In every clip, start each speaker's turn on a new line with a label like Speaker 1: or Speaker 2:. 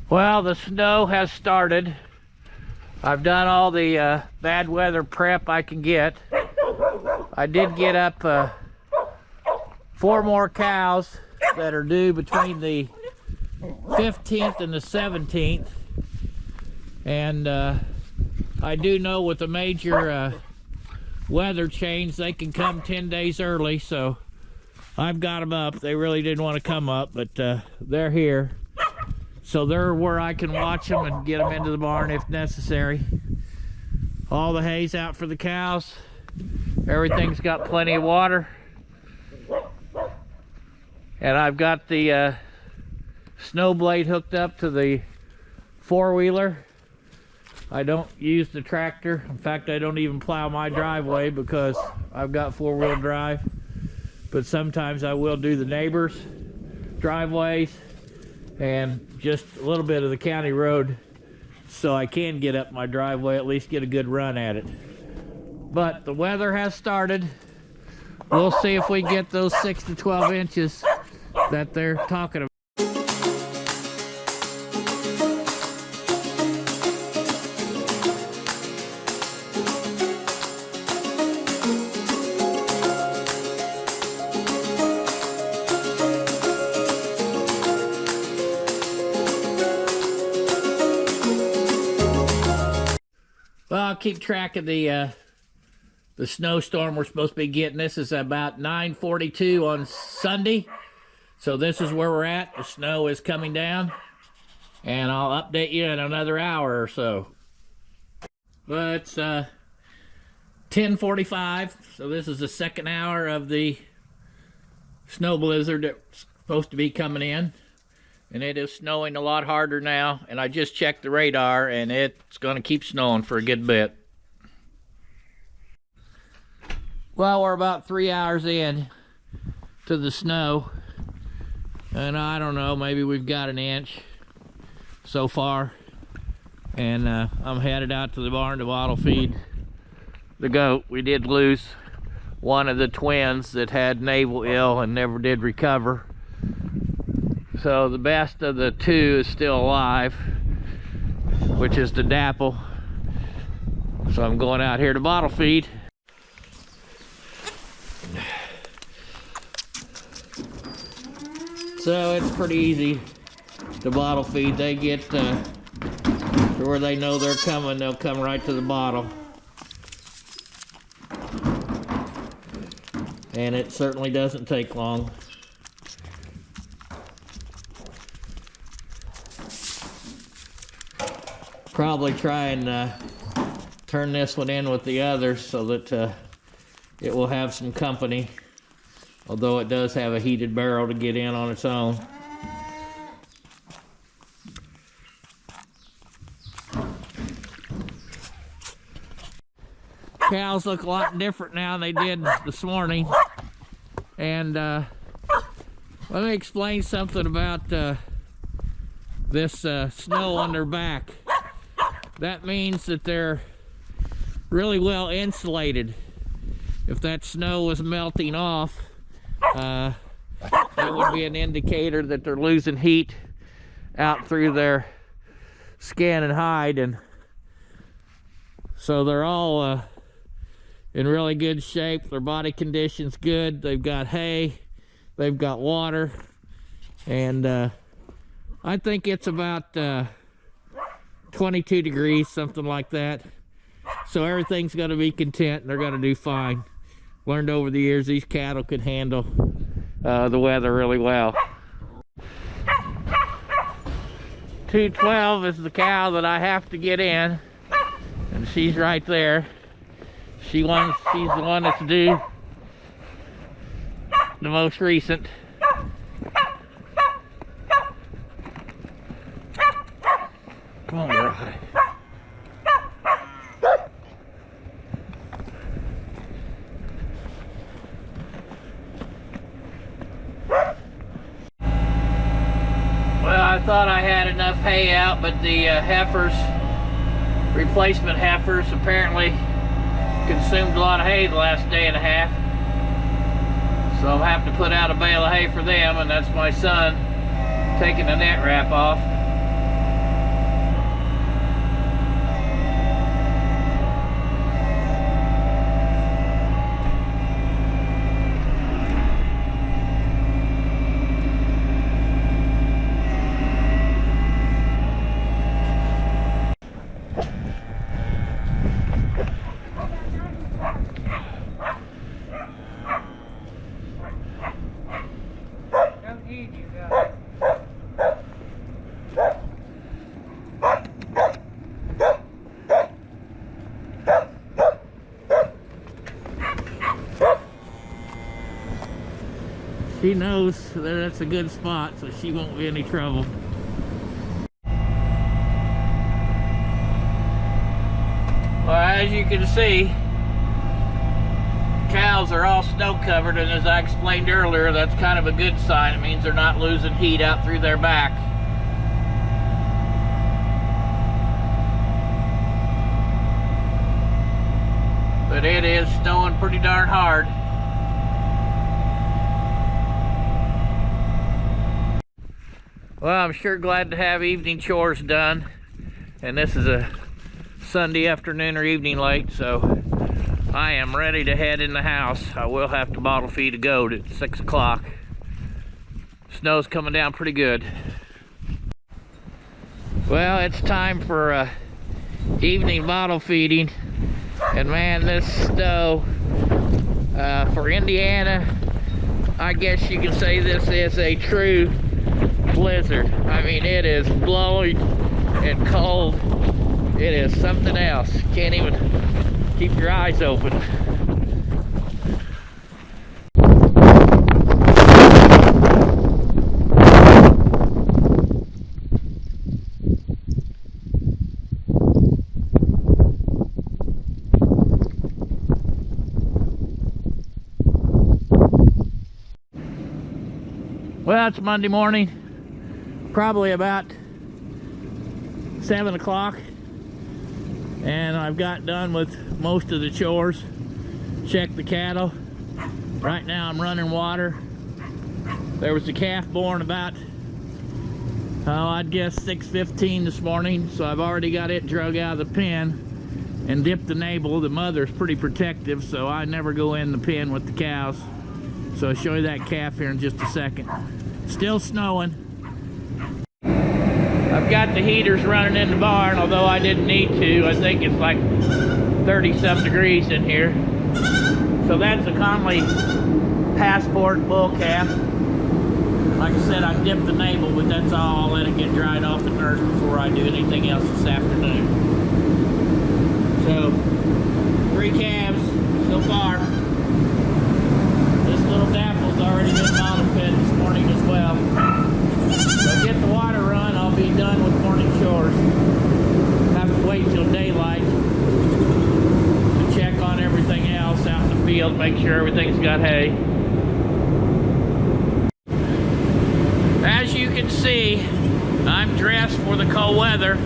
Speaker 1: Well, the snow has started. I've done all the bad weather prep I can get. I did get up 4 more cows that are due between the 15th and the 17th. And I do know with a major weather change, they can come 10 days early, so I've got them up. They really didn't want to come up, but they're here. So they're where I can watch them and get them into the barn if necessary. All the hay's out for the cows. Everything's got plenty of water. And I've got the snow blade hooked up to the four-wheeler. I don't use the tractor. In fact, I don't even plow my driveway because I've got four-wheel drive. But sometimes I will do the neighbors' driveways and just a little bit of the county road so I can get up my driveway, at least get a good run at it. But the weather has started. We'll see if we get those 6 to 12 inches that they're talking about. Well, I'll keep track of the snowstorm we're supposed to be getting. This is about 9:42 on Sunday. So this is where we're at. The snow is coming down. And I'll update you in another hour or so. Well, it's 10:45. So this is the second hour of the snow blizzard that's supposed to be coming in. And it is snowing a lot harder now. And I just checked the radar, and it's going to keep snowing for a good bit. Well, we're about 3 hours in to the snow. And I don't know, maybe we've got an inch so far. And I'm headed out to the barn to bottle feed the goat. We did lose one of the twins that had navel ill and never did recover. So the best of the two is still alive, which is the dapple. So I'm going out here to bottle feed. So it's pretty easy to bottle feed. They get to where they know they're coming, they'll come right to the bottle. And it certainly doesn't take long. Probably try and turn this one in with the others so that it will have some company, although it does have a heated barrel to get in on its own. Cows look a lot different now than they did this morning. And let me explain something about this snow on their back. That means that they're really well insulated. If that snow was melting off, that would be an indicator that they're losing heat out through their skin and hide. And so they're all in really good shape. Their body condition's good. They've got hay, they've got water, and I think it's about 22 degrees, something like that. So everything's going to be content and they're going to do fine. Learned over the years these cattle could handle the weather really well. 212 is the cow that I have to get in, and she's right there. She's the one that's due the most recent. Come on, girl. Well, I thought I had enough hay out, but the replacement heifers apparently consumed a lot of hay the last day and a half. So I'm having to put out a bale of hay for them, and that's my son taking the net wrap off. She knows that that's a good spot, so she won't be any trouble. Well, as you can see, cows are all snow covered, and as I explained earlier, that's kind of a good sign. It means they're not losing heat out through their back. But it is snowing pretty darn hard. Well, I'm sure glad to have evening chores done, and this is a Sunday afternoon or evening late, so I am ready to head in the house. I will have to bottle feed a goat at 6 o'clock. Snow's coming down pretty good. Well, it's time for evening bottle feeding, and man, this snow for Indiana, I guess you can say this is a true blizzard. I mean, it is blowing and cold. It is something else. Can't even keep your eyes open. Well, it's Monday morning, probably about 7 o'clock, and I've got done with most of the chores. Checked the cattle. Right now I'm running water. There was a calf born about, I'd guess 6:15 this morning, so I've already got it drug out of the pen and dipped the navel. The mother's pretty protective, so I never go in the pen with the cows. So I'll show you that calf here in just a second. Still snowing. I've got the heaters running in the barn, although I didn't need to. I think it's like 30-some degrees in here. So that's a Conley Passport bull calf. Like I said, I dipped the navel, but that's all. I'll let it get dried off and nursed before I do anything else this afternoon. So, 3 calves so far. This little dapple's already been bottle fed this morning as well. So get the water run, I'll be done with morning chores. Have to wait till daylight to check on everything else out in the field, make sure everything's got hay. As you can see, I'm dressed for the cold weather,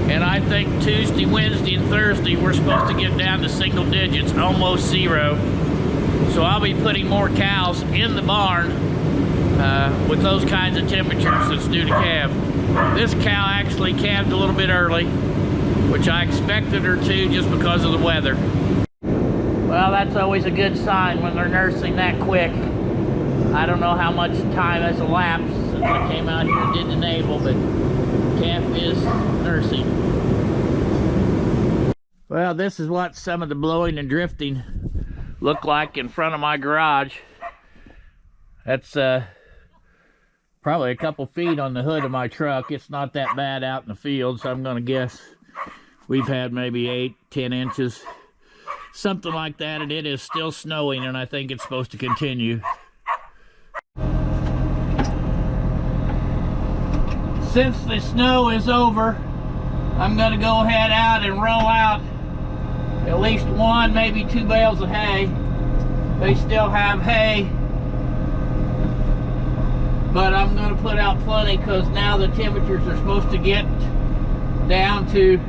Speaker 1: and I think Tuesday, Wednesday, and Thursday we're supposed to get down to single digits, almost 0. So I'll be putting more cows in the barn with those kinds of temperatures that's due to calve. This cow actually calved a little bit early, which I expected her to just because of the weather. Well, that's always a good sign when they're nursing that quick. I don't know how much time has elapsed since I came out here and did the navel, but calf is nursing. Well, this is what some of the blowing and drifting look like in front of my garage. That's probably a couple feet on the hood of my truck. It's not that bad out in the field, so I'm gonna guess we've had maybe 8-10 inches, something like that, and it is still snowing, and I think it's supposed to continue. Since the snow is over, I'm gonna go ahead out and roll out at least 1, maybe 2 bales of hay. They still have hay, but I'm going to put out plenty because now the temperatures are supposed to get down to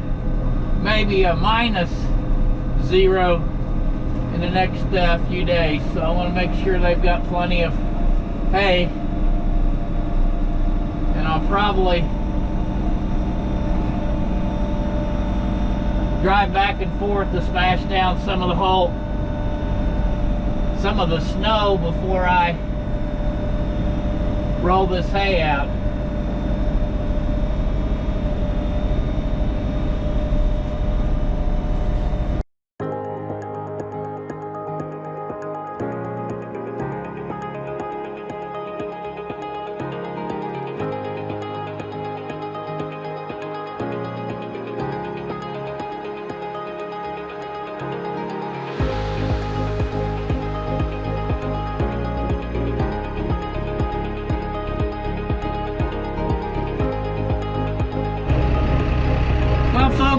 Speaker 1: maybe a -0 in the next few days. So I want to make sure they've got plenty of hay, and I'll probably drive back and forth to smash down some of the snow before I roll this hay out.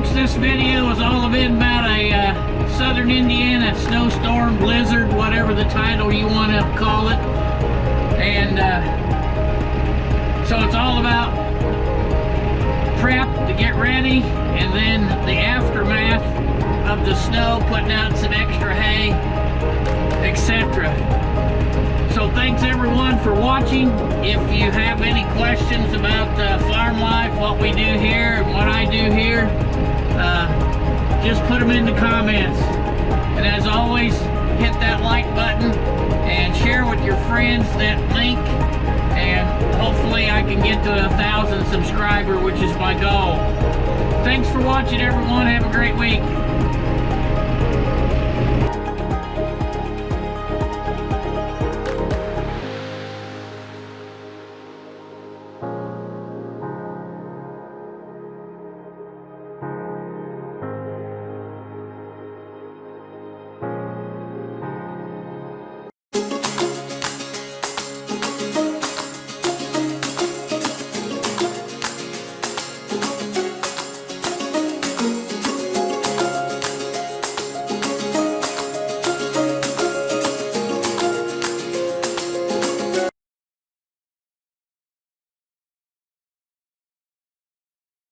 Speaker 1: folks, this video is all about a southern Indiana snowstorm, blizzard, whatever the title you want to call it. And so it's all about prep to get ready, and then the aftermath of the snow, putting out some extra hay, etc. So thanks everyone for watching. If you have any questions about farm life, what we do here and what I do here, just put them in the comments. And as always, hit that like button and share with your friends that link, and hopefully I can get to 1,000 subscribers, which is my goal. Thanks for watching everyone. Have a great week.